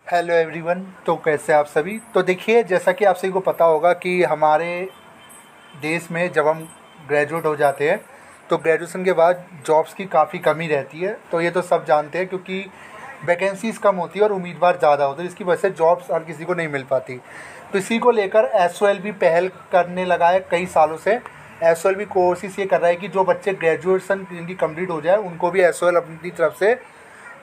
Hello everyone. तो कैसे आप सभी। तो देखिए, जैसा कि आप सभी को पता होगा कि हमारे देश में जब हम ग्रेजुएट हो जाते हैं तो ग्रेजुएशन के बाद जॉब्स की काफ़ी कमी रहती है। तो ये तो सब जानते हैं, क्योंकि वैकेंसीज़ कम होती है और उम्मीदवार ज़्यादा होते हैं, इसकी वजह से जॉब्स हर किसी को नहीं मिल पाती। तो इसी को लेकर एसओएल भी पहल करने लगा है कई सालों से। एसओएल भी कोशिश ये कर रहा है कि जो बच्चे ग्रेजुएशन जिनकी कंप्लीट हो जाए उनको भी एसओएल अपनी तरफ से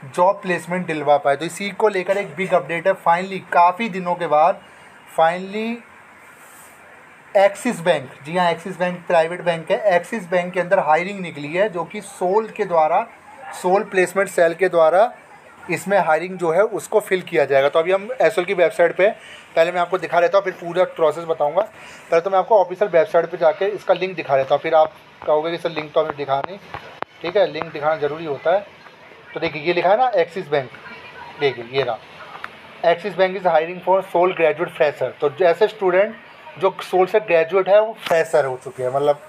जॉब प्लेसमेंट दिलवा पाए। तो इसी को लेकर एक बिग अपडेट है। फाइनली काफ़ी दिनों के बाद फाइनली एक्सिस बैंक, जी हाँ, एक्सिस बैंक प्राइवेट बैंक है, एक्सिस बैंक के अंदर हायरिंग निकली है, जो कि सोल प्लेसमेंट सेल के द्वारा इसमें हायरिंग जो है उसको फिल किया जाएगा। तो अभी हम एसओएल की वेबसाइट पे, पहले मैं आपको दिखा देता हूँ, फिर पूरा प्रोसेस बताऊँगा। पहले तो मैं आपको ऑफिशियल वेबसाइट पे जाके इसका लिंक दिखा देता हूँ, फिर आप कहोगे कि सर लिंक तो हमें दिखा नहीं। ठीक है, लिंक दिखाना ज़रूरी होता है। तो देखिए, ये लिखा है ना एक्सिस बैंक, देखिए ये रहा। Axis Bank is hiring for SOL graduate fresher. तो जैसे स्टूडेंट जो सोल से ग्रेजुएट है वो फ्रेशर हो चुके हैं, मतलब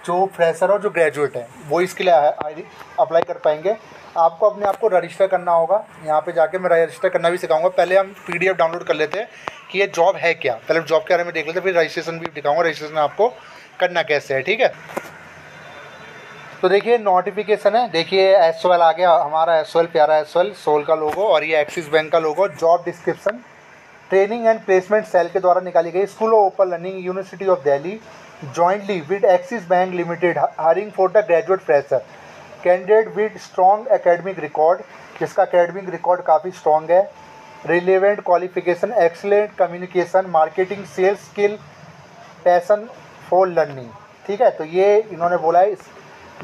जो फ्रेशर और जो ग्रेजुएट है वो इसके लिए अप्लाई कर पाएंगे। आपको अपने आप को रजिस्टर करना होगा। यहाँ पे जाके मैं रजिस्टर करना भी सिखाऊंगा। पहले हम पीडीएफ डाउनलोड कर लेते हैं कि ये जॉब है क्या। पहले जॉब के बारे में देख लेते हैं, फिर रजिस्ट्रेशन भी दिखाऊंगा, रजिस्ट्रेशन आपको करना कैसे है। ठीक है, तो देखिए नोटिफिकेशन है, देखिए एसओएल आ गया, हमारा एसओएल, प्यारा एसओएल, सोल का लोगो और ये एक्सिस बैंक का logo. Job description, training and placement cell के द्वारा निकाली गई। School of open learning university of Delhi jointly with Axis bank limited hiring for the graduate fresher candidate with strong academic record, जिसका academic record काफ़ी strong है। Relevant qualification, excellent communication, marketing, sales skill, passion for learning. ठीक है, तो ये इन्होंने बोला है,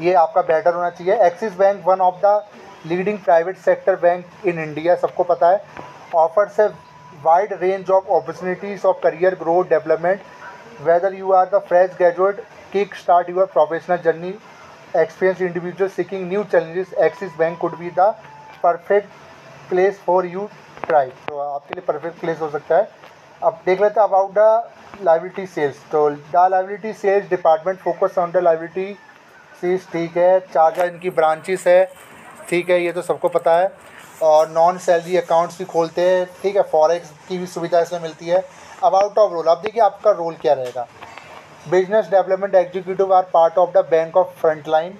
ये आपका बेटर होना चाहिए। Axis Bank one of the leading private sector bank in India, सबको पता है। Offers a wide range of opportunities of career growth development, whether you are the fresh graduate kick start your professional journey, experience individual seeking new challenges, Axis Bank could be the perfect place for you try. तो आपके लिए perfect place हो सकता है। अब देख लेते हैं अबाउट द लाइबिलिटी सेल्स। तो the liability sales department focus on the liabilities, ठीक है। चार इनकी ब्रांचेस है, ठीक है, ये तो सबको पता है। और नॉन सैलरी अकाउंट्स भी खोलते हैं, ठीक है। फॉरेक्स की भी सुविधा इसमें मिलती है। अबाउट ऑफ रोल, अब देखिए आपका रोल क्या रहेगा। Business development executive are part of the bank of frontline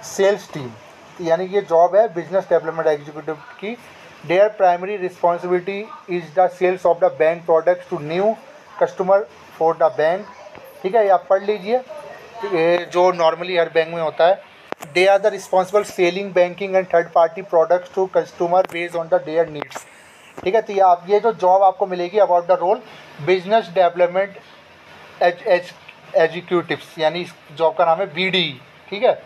sales team, यानी ये जॉब है बिजनेस डेवलपमेंट एग्जीक्यूटिव की। Their primary responsibility is the sales of the bank products to new customer for the bank. ठीक है, ये आप पढ़ लीजिए, ये जो नॉर्मली हर बैंक में होता है। They are the responsible selling banking and third party products to customer based on the their needs. ठीक है, तो ये जो जॉब आपको मिलेगी about the role business development executives, यानी इस जॉब का नाम है बीडी। ठीक है,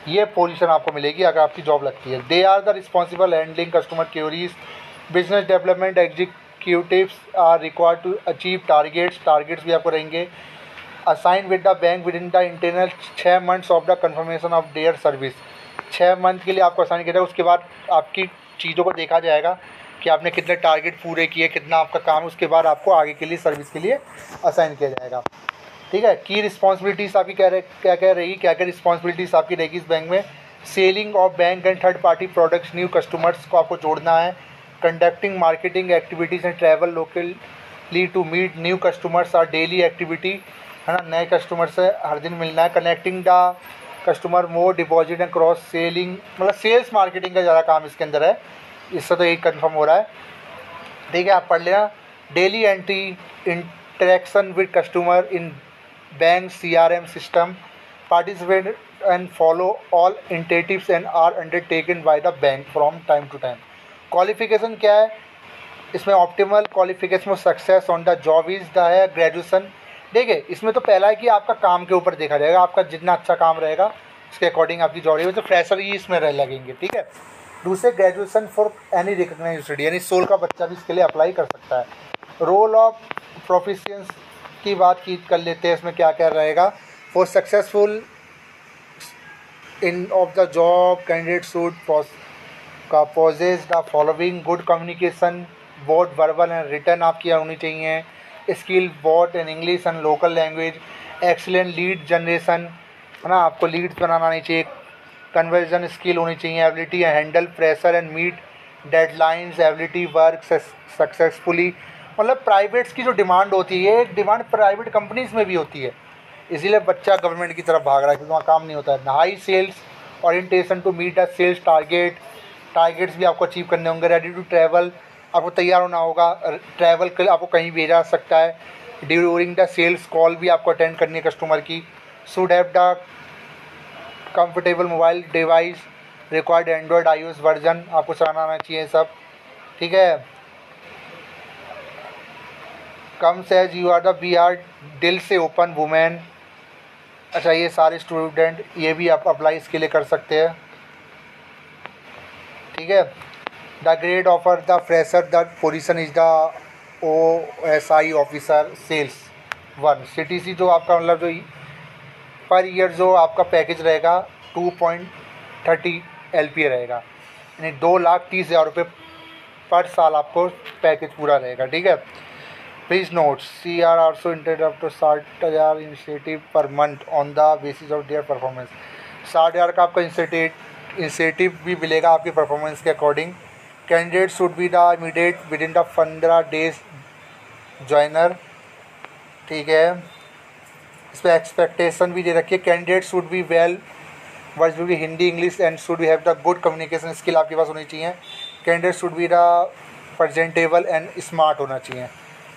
ये पोजीशन आपको मिलेगी अगर आपकी जॉब लगती है। They are the responsible handling customer queries. Business development executives are required to achieve targets भी आपको रहेंगे। Assign with the bank within the internal 6 months of the confirmation of their service. 6 month के लिए आपको assign किया जाएगा। उसके बाद आपकी चीज़ों को देखा जाएगा कि आपने कितने टारगेट पूरे किए, कितना आपका काम है, उसके बाद आपको आगे के लिए सर्विस के लिए असाइन किया जाएगा। ठीक है, की रिस्पॉन्सिबिलिटीज़ आपकी क्या क्या रिस्पॉन्सिबिलिटीज़ आपकी रहेगी इस बैंक में। Selling of bank and third party products, new customers को आपको जोड़ना है। Conducting marketing activities and travel locally to meet new customers are daily activity, है ना, नए कस्टमर से हर दिन मिलना है। Connecting the customer more deposit and cross selling, मतलब सेल्स मार्केटिंग का ज़्यादा काम इसके अंदर है, इससे तो यही कंफर्म हो रहा है। ठीक है, आप पढ़ लेना। Daily entry interaction with customer in bank CRM system, participate and follow all incentives and are undertaken by the bank from time to time. Qualification क्या है इसमें, optimal qualification of success on the job is the है graduation. देखिए, इसमें तो पहला है कि आपका काम के ऊपर देखा जाएगा, आपका जितना अच्छा काम रहेगा उसके अकॉर्डिंग आपकी जॉब रहेगी, तो फ्रेशर ही इसमें लगेंगे। ठीक है, दूसरे graduation for any recognised university, यानी सोल का बच्चा भी इसके लिए अप्लाई कर सकता है। रोल ऑफ प्रोफिशिएंस की बात कर लेते हैं, इसमें क्या क्या रहेगा। For successful in of the job candidate should possess the following good communication, both verbal and written आपकी होनी चाहिए। Skill both in English and local language. Excellent lead generation, है ना, आपको लीड्स बनाना आनी चाहिए। कन्वर्जन स्किल होनी चाहिए। Ability handle pressure and meet deadlines, ability, work successfully. मतलब प्राइवेट्स की जो डिमांड होती है, एक डिमांड प्राइवेट कंपनीज़ में भी होती है, इसीलिए बच्चा गवर्नमेंट की तरफ भाग रहा है क्योंकि वहाँ काम नहीं होता है। High sales orientation to meet the sales targets भी आपको अचीव करने होंगे। रेडी टू ट्रैवल, आपको तैयार होना होगा, ट्रैवल कर आपको कहीं भेजा जा सकता है। ड्यूरिंग द सेल्स कॉल भी आपको अटेंड करनी है कस्टमर की। Should have the comfortable mobile device, required android iOS version, आपको चलाना आना चाहिए सब, ठीक है। Come says you are the we are दिल से ओपन वुमेन। अच्छा, ये सारे स्टूडेंट ये भी आप अप्लाई इसके लिए कर सकते हैं, ठीक है। The grade offer the fresher the position is the OSI officer sales 1 CTC। जो आपका मतलब जो पर ईयर जो आपका पैकेज रहेगा 2.30 LPA रहेगा, यानी 2,30,000 रुपये पर साल आपको पैकेज पूरा रहेगा, ठीक है। Please note CR also interrupt to 60,000 initiative per month on the basis of their performance. 60,000 का आपका इंसेटिव भी मिलेगा आपके परफॉर्मेंस के according. Candidate should be the immediate within the 15 days joiner, ठीक है। इस पर एक्सपेक्टेशन भी दे रखी है। Candidate should be well versed भी Hindi English and should be have the good communication skill आपके पास होनी चाहिए। Candidate should be the presentable and smart होना चाहिए,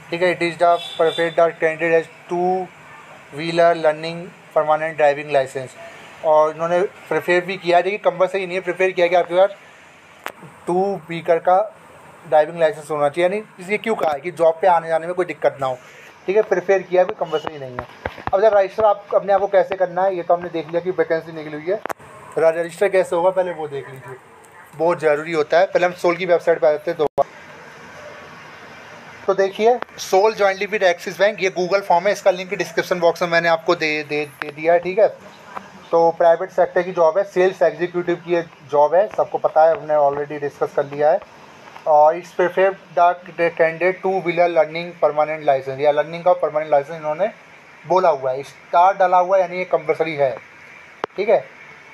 ठीक है। It is the perfect the candidate has 2 wheeler learning permanent driving licence. और इन्होंने प्रेफर भी किया है, देखिए कंपल्सरी नहीं है, प्रेफर किया कि आपके पास 2 व्हीकल का ड्राइविंग लाइसेंस होना चाहिए। यानी इसलिए क्यों कहा है कि जॉब पे आने जाने में कोई दिक्कत ना हो, ठीक है। प्रेफर किया है, कोई कंपल्सरी नहीं है। अब जब रजिस्टर आप अपने आप को कैसे करना है, ये तो हमने देख लिया कि वैकेंसी निकली हुई है। रजिस्टर कैसे होगा पहले वो देख लीजिए, बहुत ज़रूरी होता है। पहले हम सोल की वेबसाइट पर आ जाते हैं दो बार। तो देखिए SOL jointly with Axis Bank, ये गूगल फॉर्म है, इसका लिंक डिस्क्रिप्शन बॉक्स में मैंने आपको दे दिया है, ठीक है। तो प्राइवेट सेक्टर की जॉब है, सेल्स एग्जीक्यूटिव की ये जॉब है, सबको पता है, हमने ऑलरेडी डिस्कस कर लिया है। और it's prefer the candidate 2 wheeler learning permanent licence, या लर्निंग का परमानेंट लाइसेंस इन्होंने बोला हुआ है, स्टार डाला हुआ है, यानी ये कंपल्सरी है, ठीक है।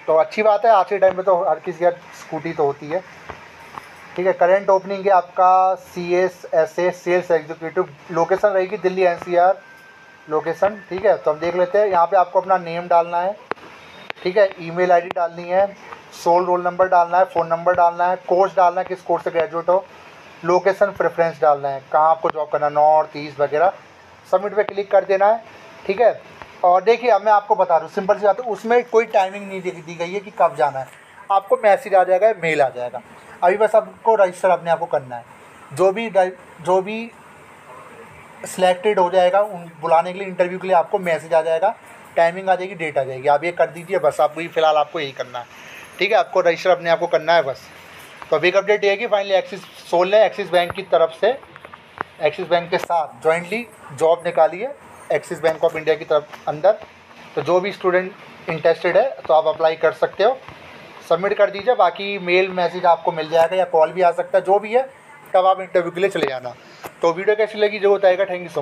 तो अच्छी बात है, आज के टाइम में तो हर किसी का स्कूटी तो होती है, ठीक है। करंट ओपनिंग है आपका CSSA सेल्स एग्जीक्यूटिव, लोकेशन रहेगी दिल्ली NCR लोकेशन, ठीक है। तो हम देख लेते हैं, यहाँ पे आपको अपना नेम डालना है, ठीक है, ईमेल आईडी डालनी है, सोल रोल नंबर डालना है, फ़ोन नंबर डालना है, कोर्स डालना है, किस कोर्स से ग्रेजुएट हो, लोकेशन प्रेफरेंस डालना है, कहाँ आपको जॉब करना, नॉर्थ ईस्ट वगैरह। सबमिट पे क्लिक कर देना है, ठीक है। और देखिए अब मैं आपको बता दूँ, सिंपल सी बात है, उसमें कोई टाइमिंग नहीं दी गई है कि कब जाना है, आपको मैसेज आ जाएगा, मेल आ जाएगा। अभी बस आपको रजिस्टर अपने आप को करना है। जो भी सिलेक्टेड हो जाएगा उन बुलाने के लिए, इंटरव्यू के लिए, आपको मैसेज आ जाएगा, टाइमिंग आ जाएगी, डेट आ जाएगी, आप ये कर दीजिए बस। आपको ही फिलहाल आपको यही करना है, ठीक है। आपको रजिस्टर अपने आप को करना है बस। तो अभी एक अपडेट ये है कि फाइनली सोल ने एक्सिस बैंक की तरफ से, एक्सिस बैंक के साथ जॉइंटली जॉब निकाली है एक्सिस बैंक ऑफ इंडिया की तरफ अंदर। तो जो भी स्टूडेंट इंटरेस्टेड है तो आप अप्लाई कर सकते हो, सबमिट कर दीजिए। बाकी मेल मैसेज आपको मिल जाएगा या कॉल भी आ सकता है, जो भी है, तब आप इंटरव्यू के लिए चले जाना। तो वीडियो कैसी लगी जो बताएगा। Thank you so much.